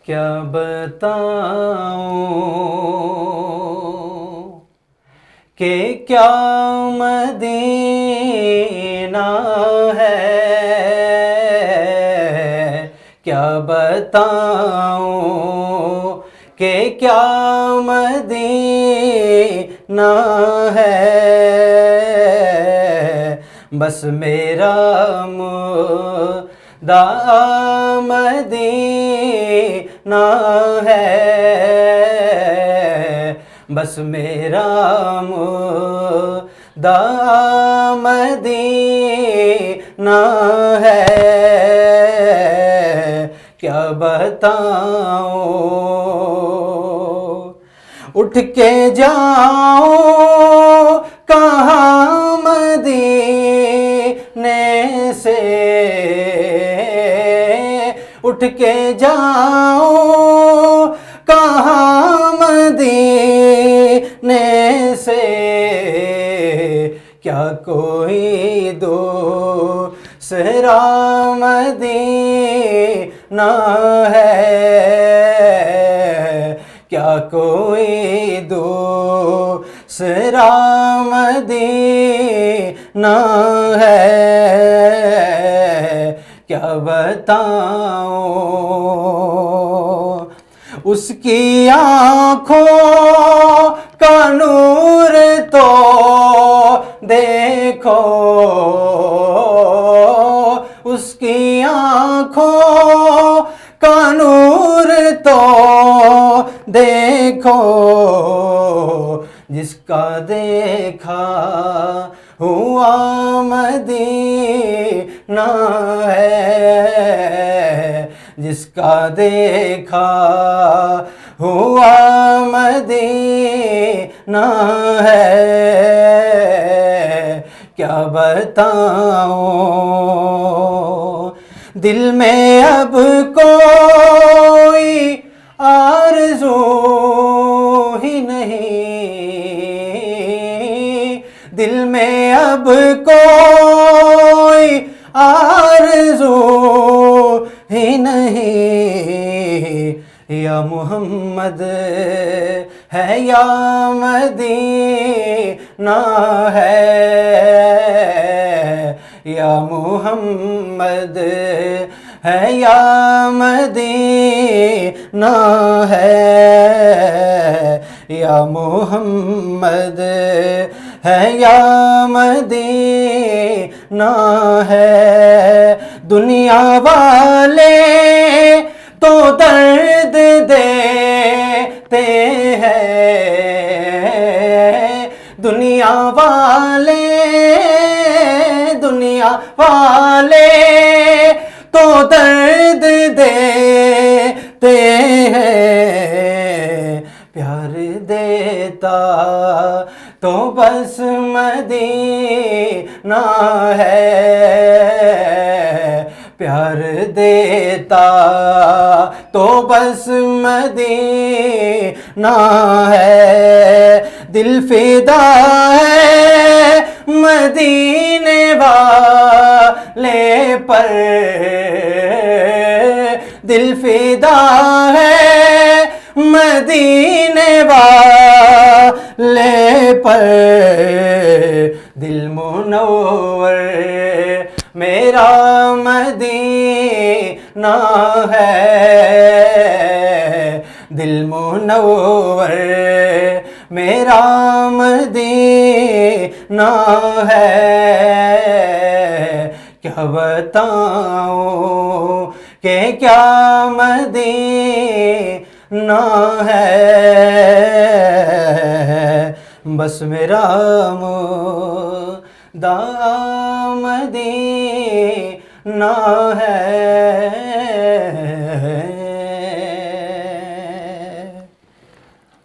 کیا بتاؤں کہ کیا مدینہ ہے، کیا بتاؤں کہ کیا مدینہ ہے، بس میرا مدعا مدینہ ہے، بس میرا مدعا مدینہ ہے، کیا بتاؤں اٹھ کے جاؤں کہاں مدینے سے، اٹھ کے جاؤں کہاں مدینے سے، کیا کوئی دوسرا مدینہ ہے، کیا کوئی دوسرا مدینہ ہے، کیا بتاؤں اس کی آنکھوں کا نور تو دیکھو، اس کی آنکھوں کا نور تو دیکھو، جس کا دیکھا ہوا مدینہ ہے، جس کا دیکھا ہوا مدینہ ہے، کیا بتاؤں دل میں اب کوئی آرزو ہی نہیں، دل میں اب کوئی آرزو ہی نہیں، یا محمد ہے یا مدینہ ہے، یا محمد ہے یا مدینہ ہے، یا محمد ہے یا مدینہ ہے، دنیا والے تو درد دیتے ہیں، دنیا والے تو درد دیتے ہیں، پیار دیتا تو بس مدینہ ہے، پیار دیتا تو بس مدینہ ہے، دل فدا ہے مدینے والے پر، دل فدا ہے مدینے والے پر، دل منور میرا مدینہ ہے، دل منور میرا مدینہ ہے، کیا بتاؤں کہ کیا مدینہ ہے، بس میرا مدعا مدینہ ہے۔